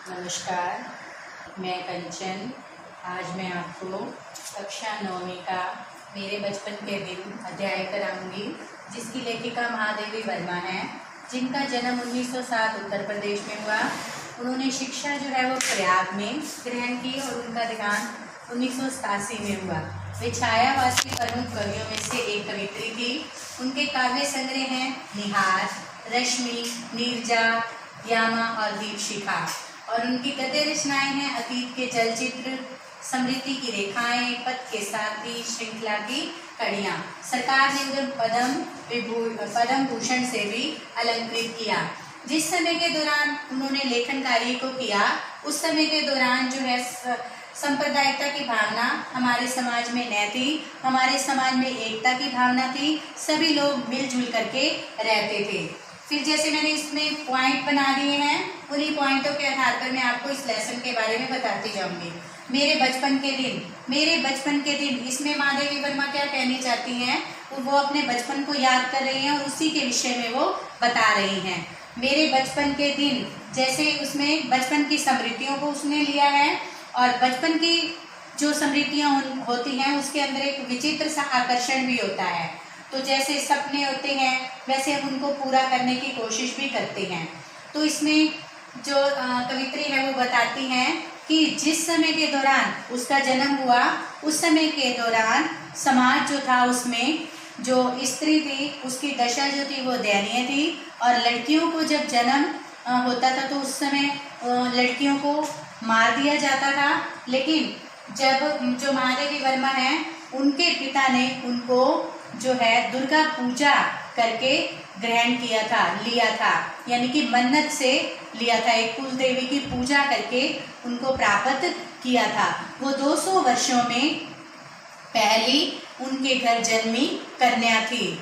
नमस्कार, मैं कंचन। आज मैं आपको कक्षा 9वीं का मेरे बचपन के दिन अध्याय कराऊंगी, जिसकी लेखिका महादेवी वर्मा है, जिनका जन्म 1907 उत्तर प्रदेश में हुआ। उन्होंने शिक्षा जो है वो प्रयाग में ग्रहण की और उनका देहांत 1987 में हुआ। वे छायावासी प्रमुख कवियों में से एक कवित्री थी। उनके काव्य संग्रह हैं निहार, रश्मि, नीरजा, यामा और दीपशिखा। और उनकी गद्य रचनाएं हैं अतीत के चलचित्र, स्मृति की रेखाएं, पथ के साथी, श्रृंखला की कड़ियाँ। सरकार ने उन्हें पद्म भूषण से भी अलंकृत किया। जिस समय के दौरान उन्होंने लेखन कार्य को किया, उस समय के दौरान जो है सांप्रदायिकता की भावना हमारे समाज में न थी। हमारे समाज में एकता की भावना थी, सभी लोग मिलजुल करके रहते थे। फिर जैसे मैंने इसमें पॉइंट बना दिए हैं, उन्हीं पॉइंटों के आधार पर मैं आपको इस लेसन के बारे में बताती जाऊंगी। मेरे बचपन के दिन, इसमें महादेवी वर्मा क्या कहनी चाहती हैं, वो अपने बचपन को याद कर रही हैं और उसी के विषय में वो बता रही हैं। मेरे बचपन के दिन, जैसे उसमें बचपन की स्मृतियों को उसने लिया है और बचपन की जो स्मृतियाँ होती हैं उसके अंदर एक विचित्र सा आकर्षण भी होता है। तो जैसे सपने होते हैं वैसे हम उनको पूरा करने की कोशिश भी करते हैं। तो इसमें जो कवित्री है वो बताती हैं कि जिस समय के दौरान उसका जन्म हुआ, उस समय के दौरान समाज जो था उसमें जो स्त्री थी उसकी दशा जो थी वो दयनीय थी। और लड़कियों को जब जन्म होता था तो उस समय लड़कियों को मार दिया जाता था। लेकिन जब जो महादेवी वर्मा है, उनके पिता ने उनको जो है दुर्गा पूजा करके ग्रहण लिया था, यानी कि मन्नत से लिया था। एक कुल देवी की पूजा करके उनको प्राप्त किया था। वो 200 वर्षों में पहली उनके घर जन्मी कन्या थी।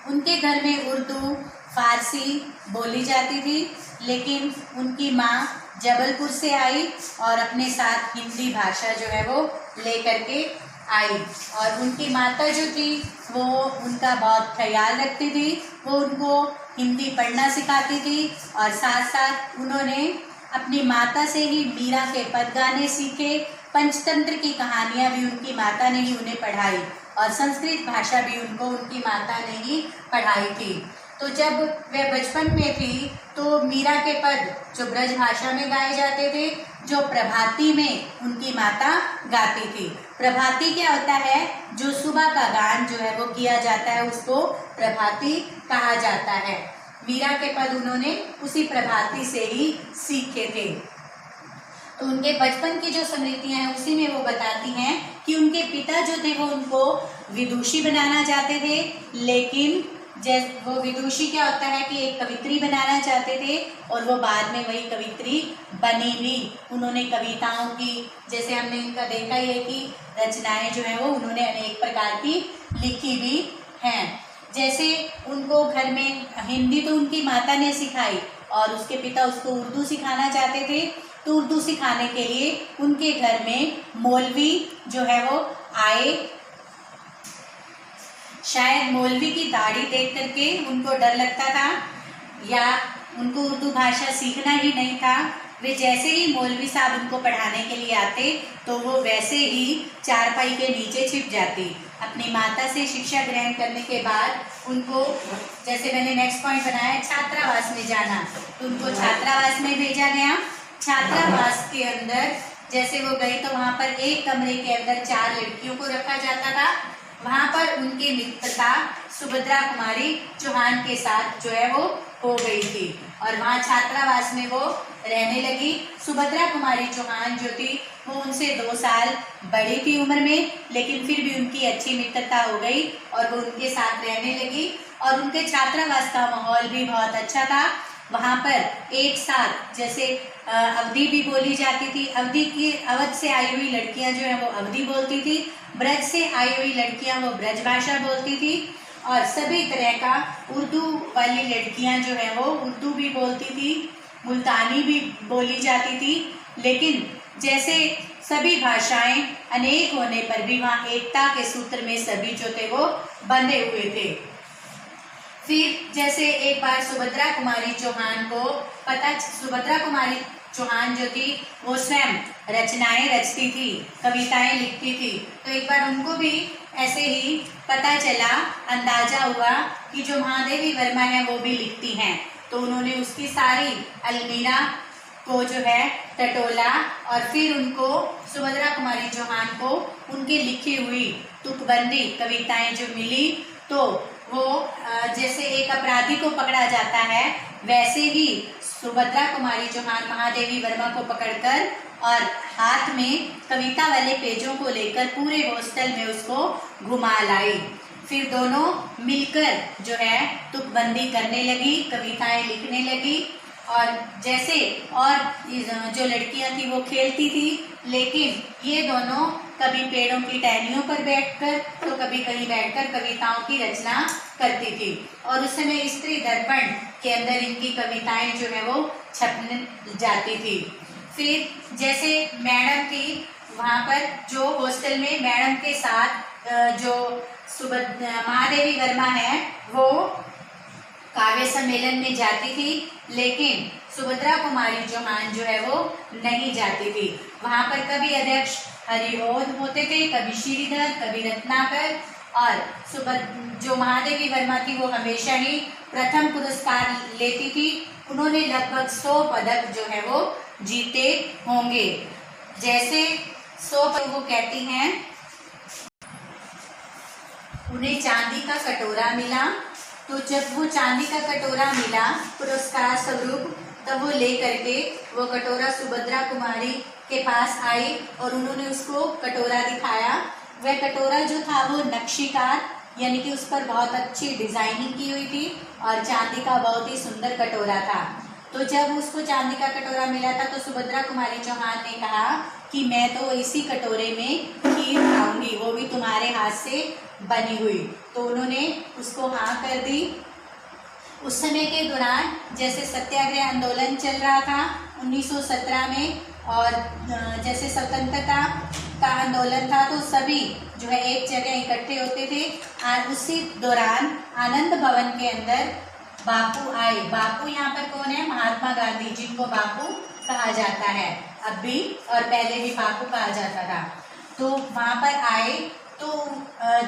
उनके घर में उर्दू, फारसी बोली जाती थी, लेकिन उनकी माँ जबलपुर से आई और अपने साथ हिंदी भाषा जो है वो लेकर के आई। और उनकी माता जो थी वो उनका बहुत ख्याल रखती थी। वो उनको हिंदी पढ़ना सिखाती थी और साथ साथ उन्होंने अपनी माता से ही मीरा के पद गाने सीखे। पंचतंत्र की कहानियाँ भी उनकी माता ने ही उन्हें पढ़ाई और संस्कृत भाषा भी उनको उनकी माता ने ही पढ़ाई थी। तो जब वह बचपन में थी तो मीरा के पद जो ब्रज भाषा में गाए जाते थे, जो प्रभाती में उनकी माता गाती थी। प्रभाती क्या होता है? जो सुबह का गान जो है वो किया जाता है, उसको प्रभाती कहा जाता है। मीरा के पद उन्होंने उसी प्रभाती से ही सीखे थे। तो उनके बचपन की जो स्मृतियां हैं उसी में वो बताती हैं कि उनके पिता जो थे वो उनको विदुषी बनाना चाहते थे, लेकिन वो विदुषी क्या होता है कि एक कवित्री बनाना चाहते थे और वो बाद में वही कवित्री बनी भी। उन्होंने कविताओं की, जैसे हमने इनका देखा ही है कि रचनाएं जो है वो उन्होंने अनेक प्रकार की लिखी भी हैं। जैसे उनको घर में हिंदी तो उनकी माता ने सिखाई और उसके पिता उसको उर्दू सिखाना चाहते थे। तो उर्दू सिखाने के लिए उनके घर में मौलवी जो है वो आए। शायद मौलवी की दाढ़ी देख करके उनको डर लगता था या उनको उर्दू भाषा सीखना ही नहीं था। वे जैसे ही मौलवी साहब उनको पढ़ाने के लिए आते तो वो वैसे ही चारपाई के नीचे छिप जाती। अपनी माता से शिक्षा ग्रहण करने के बाद उनको, जैसे मैंने नेक्स्ट पॉइंट बनाया, छात्रावास में जाना, तो उनको छात्रावास में भेजा गया। छात्रावास के अंदर जैसे वो गई तो वहाँ पर एक कमरे के अंदर 4 लड़कियों को रखा जाता था। वहाँ पर उनकी मित्रता सुभद्रा कुमारी चौहान के साथ जो है वो हो गई थी और वहाँ छात्रावास में वो रहने लगी। सुभद्रा कुमारी चौहान जो थी वो उनसे 2 साल बड़ी थी उम्र में, लेकिन फिर भी उनकी अच्छी मित्रता हो गई और वो उनके साथ रहने लगी। और उनके छात्रावास का माहौल भी बहुत अच्छा था। वहाँ पर एक साथ जैसे अवधी भी बोली जाती थी। अवध से आई हुई लड़कियाँ जो है वो अवधी बोलती थी, ब्रज से आई हुई लड़कियाँ वो ब्रज भाषा बोलती थी और सभी तरह का उर्दू वाली लड़कियाँ जो है वो उर्दू भी बोलती थी, मुल्तानी भी बोली जाती थी। लेकिन जैसे सभी भाषाएं अनेक होने पर भी वहाँ एकता के सूत्र में सभी जो थे वो बंधे हुए थे। फिर जैसे एक बार सुभद्रा कुमारी चौहान को सुभद्रा कुमारी चौहान जो थी वो स्वयं रचनाएं रचती थी, कविताएं लिखती थी, तो एक बार उनको भी ऐसे ही पता चला, अंदाजा हुआ कि जो महादेवी वर्मा है वो भी लिखती हैं, तो उन्होंने उसकी सारी अलमीरा को जो है टटोला और फिर उनको सुभद्रा कुमारी चौहान को उनकी लिखी हुई तुकबंदी कविताएं जो मिली, तो वो जैसे एक अपराधी को पकड़ा जाता है वैसे ही सुभद्रा कुमारी चौहान महादेवी वर्मा को पकड़कर और हाथ में कविता वाले पेजों को लेकर पूरे हॉस्टल में उसको घुमा लाई। फिर दोनों मिलकर जो है तुकबंदी करने लगी, कविताएं लिखने लगी, और जैसे और जो लड़कियां थी वो खेलती थी, लेकिन ये दोनों कभी पेड़ों की टहनियों पर बैठकर तो कभी कहीं बैठकर कविताओं की रचना करती थी, और उस समय स्त्री दर्पण के अंदर इनकी कविताएं जो है वो छपने जाती थी। फिर जैसे मैडम थी वहाँ पर, जो हॉस्टल में मैडम के साथ जो महादेवी वर्मा है वो काव्य सम्मेलन में जाती थी, लेकिन सुभद्रा कुमारी चौहान जो है वो नहीं जाती थी। वहाँ पर कभी अध्यक्ष हरिहोद होते थे, कभी श्रीधर, कभी रत्नाकर, और जो महादेवी वर्मा थी वो हमेशा ही प्रथम पुरस्कार लेती थी। उन्होंने लगभग 100 पदक जो है वो जीते होंगे। जैसे 100 वो कहती हैं उन्हें चांदी का कटोरा मिला, तो जब वो चांदी का कटोरा मिला पुरस्कार स्वरूप, तब वो लेकर के वो कटोरा सुभद्रा कुमारी के पास आई और उन्होंने उसको कटोरा दिखाया। वह कटोरा जो था वो नक्शीकार, यानी कि उस पर बहुत अच्छी डिजाइनिंग की हुई थी और चांदी का बहुत ही सुंदर कटोरा था। तो जब उसको चांदी का कटोरा मिला था तो सुभद्रा कुमारी चौहान ने कहा कि मैं तो इसी कटोरे में खीर खाऊंगी, वो भी तुम्हारे हाथ से बनी हुई। तो उन्होंने उसको हाँ कर दी। उस समय के दौरान जैसे सत्याग्रह आंदोलन चल रहा था 1917 में, और जैसे स्वतंत्रता का आंदोलन था, तो सभी जो है एक जगह इकट्ठे होते थे। और उसी दौरान आनंद भवन के अंदर बापू आए। बापू यहाँ पर कौन है? महात्मा गांधी, जिनको बापू कहा जाता है अब भी, और पहले भी बापू कहा जाता था। तो वहाँ पर आए, तो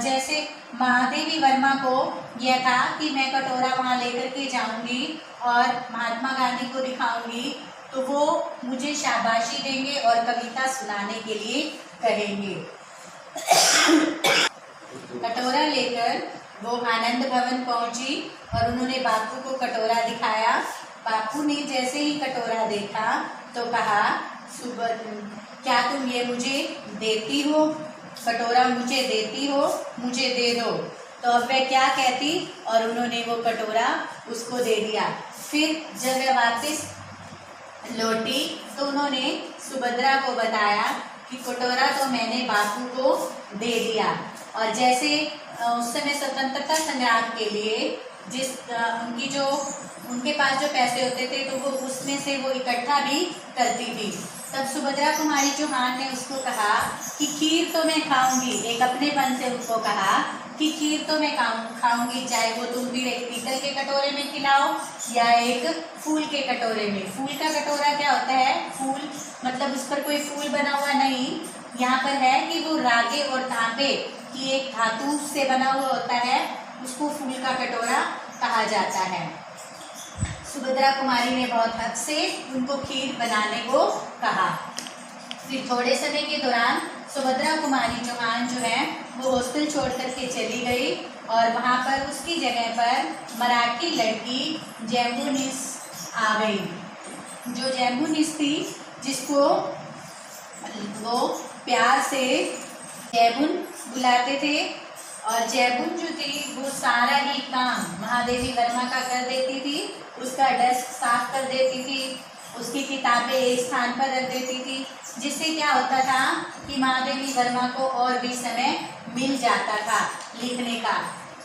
जैसे महादेवी वर्मा को यह था कि मैं कटोरा वहाँ लेकर के जाऊंगी और महात्मा गांधी को दिखाऊंगी, तो वो मुझे शाबाशी देंगे और कविता सुनाने के लिए कहेंगे। कटोरा लेकर वो आनंद भवन पहुंची और उन्होंने बापू को कटोरा दिखाया। बापू ने जैसे ही कटोरा देखा तो कहा, क्या तुम ये मुझे देती हो? कटोरा मुझे देती हो? मुझे दे दो। तो अब वह क्या कहती, और उन्होंने वो कटोरा उसको दे दिया। फिर जब वह वापस लौटी तो उन्होंने सुभद्रा को बताया कि कटोरा तो मैंने बापू को दे दिया। और जैसे उस समय स्वतंत्रता संग्राम के लिए उनके पास जो पैसे होते थे तो वो उसमें से वो इकट्ठा भी करती थी। तब सुभद्रा कुमारी चौहान ने उसको कहा कि खीर तो मैं खाऊंगी। एक अपनेपन से उसको कहा कि खीर तो मैं खाऊंगी, चाहे वो तुम भी एक पीतल के कटोरे में खिलाओ या एक फूल के कटोरे में। फूल का कटोरा क्या होता है? फूल मतलब उस पर कोई फूल बना हुआ नहीं, यहाँ पर है कि वो रागे और तांबे की एक धातु से बना हुआ होता है, उसको फूल का कटोरा कहा जाता है। सुभद्रा कुमारी ने बहुत हद से उनको खीर बनाने को कहा। फिर थोड़े समय के दौरान सुभद्रा कुमारी चौहान जो है वो हॉस्टल छोड़ करके चली गई, और वहाँ पर उसकी जगह पर मराठी लड़की जैबुनिस आ गई। जो जैबुनिस थी, जिसको वो प्यार से जैबुन बुलाते थे, और जैबुन जो थी वो सारा ही काम महादेवी वर्मा का कर देती थी। उसका डेस्क साफ कर देती थी, उसकी किताबें एक स्थान पर रख देती थी, जिससे क्या होता था कि महादेवी वर्मा को और भी समय मिल जाता था लिखने का।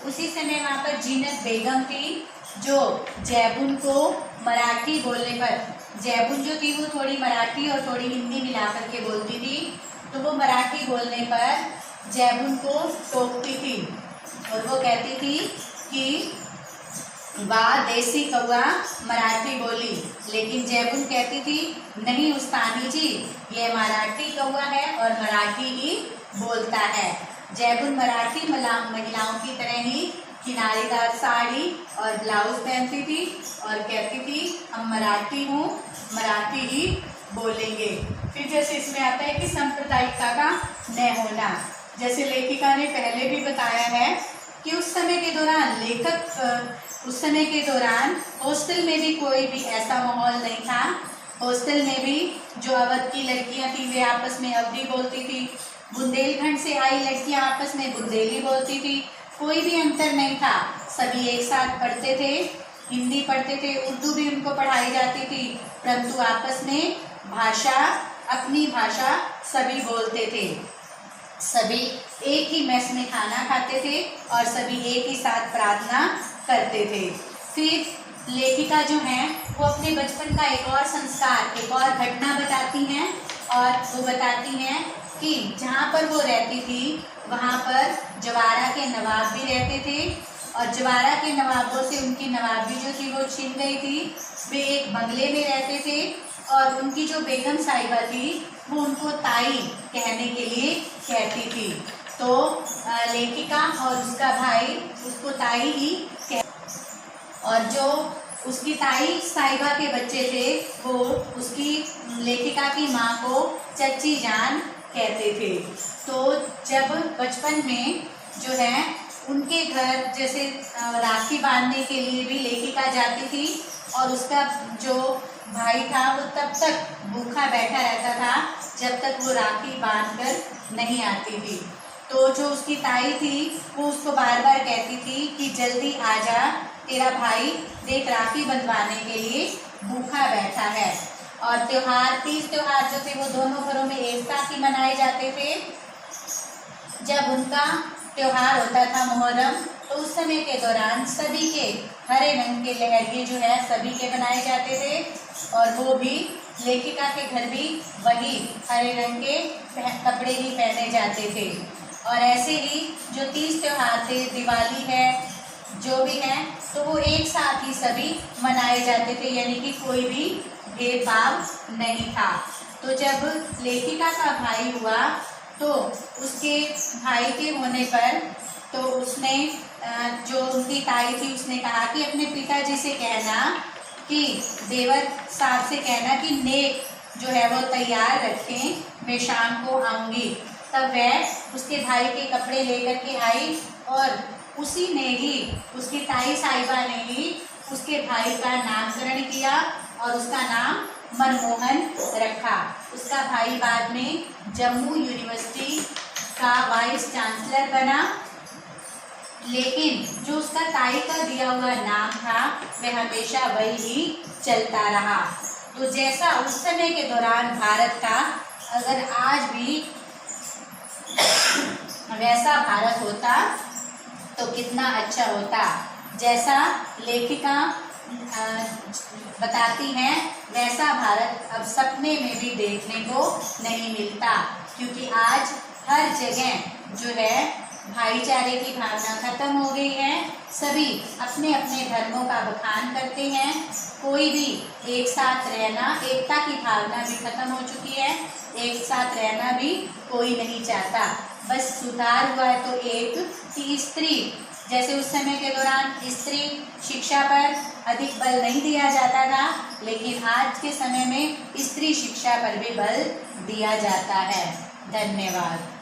उसी समय वहाँ पर जीनत बेगम थी, जो जैबुन को मराठी बोलने पर, जैबुन जो थी वो थोड़ी मराठी और थोड़ी हिंदी मिला करके बोलती थी, तो वो मराठी बोलने पर जैबुन को टोकती थी और वो कहती थी कि वाह देसी कौआ मराठी बोली, लेकिन जैबुन कहती थी नहीं उस्तानी जी, ये मराठी कौआ है और मराठी ही बोलता है। जैबुन मराठी महिलाओं की तरह ही किनारीदार साड़ी और ब्लाउज पहनती थी और कहती थी हम मराठी हूँ, मराठी ही बोलेंगे। फिर जैसे इसमें आता है कि सांप्रदायिकता का न होना, जैसे लेखिका ने पहले भी बताया है कि उस समय के दौरान हॉस्टल में भी कोई भी ऐसा माहौल नहीं था। हॉस्टल में भी जो अवध की लड़कियां थी वे आपस में अवधी बोलती थी, बुंदेलखंड से आई लड़कियां आपस में बुंदेली बोलती थी। कोई भी अंतर नहीं था, सभी एक साथ पढ़ते थे, हिंदी पढ़ते थे, उर्दू भी उनको पढ़ाई जाती थी, परंतु आपस में अपनी भाषा सभी बोलते थे। सभी एक ही मेस में खाना खाते थे और सभी एक ही साथ प्रार्थना करते थे। फिर लेखिका जो हैं वो अपने बचपन का एक और संस्कार, एक और घटना बताती हैं और वो बताती हैं कि जहाँ पर वो रहती थी वहाँ पर जवारा के नवाब भी रहते थे और जवारा के नवाबों से उनकी नवाबी जो थी वो छिन गई थी। वे एक बंगले में रहते थे और उनकी जो बेगम साहिबा थी वो उनको ताई कहने के लिए कहती थी। तो लेखिका और उसका भाई उसको ताई ही और जो उसकी ताई साहिबा के बच्चे थे वो उसकी लेखिका की माँ को चच्ची जान कहते थे। तो जब बचपन में जो है उनके घर जैसे राखी बांधने के लिए भी लेखिका जाती थी और उसका जो भाई था वो तब तक भूखा बैठा रहता था जब तक वो राखी बांधकर नहीं आती थी। तो जो उसकी ताई थी वो उसको बार बार कहती थी कि जल्दी आ जा, तेरा भाई देख राखी बंधवाने के लिए भूखा बैठा है। और तीज त्योहार जो थे वो दोनों घरों में एक साथ ही मनाए जाते थे। जब उनका त्योहार होता था मुहर्रम, तो उस समय के दौरान सभी के हरे रंग के लहरिये जो है सभी के बनाए जाते थे और वो भी लेखिका के घर भी वही हरे रंग के कपड़े ही पहने जाते थे। और ऐसे ही जो तीज त्योहार थे, दिवाली है, जो भी है, तो वो एक साथ ही सभी मनाए जाते थे, यानी कि कोई भी भेदभाव नहीं था। तो जब लेखिका का भाई हुआ तो उसके भाई के होने पर तो उसने जो उनकी ताई थी उसने कहा कि अपने पिताजी से कहना कि देवर साहब से कहना कि नेक जो है वो तैयार रखें, मैं शाम को आऊँगी। तब वह उसके भाई के कपड़े लेकर के आई और उसी ने ही, उसकी ताई साहिबा ने ही उसके भाई का नामकरण किया और उसका नाम मनमोहन रखा। उसका भाई बाद में जम्मू यूनिवर्सिटी का वाइस चांसलर बना, लेकिन जो उसका ताई का दिया हुआ नाम था वह हमेशा वही ही चलता रहा। तो जैसा उस समय के दौरान भारत का अगर आज भी वैसा भारत होता तो कितना अच्छा होता। जैसा लेखिका बताती हैं वैसा भारत अब सपने में भी देखने को नहीं मिलता, क्योंकि आज हर जगह जो है भाईचारे की भावना खत्म हो गई है। सभी अपने अपने धर्मों का बखान करते हैं, कोई भी एक साथ रहना, एकता की भावना भी खत्म हो चुकी है, एक साथ रहना भी कोई नहीं चाहता। बस सुधार हुआ है तो एक कि स्त्री, जैसे उस समय के दौरान स्त्री शिक्षा पर अधिक बल नहीं दिया जाता था, लेकिन आज के समय में स्त्री शिक्षा पर भी बल दिया जाता है। धन्यवाद।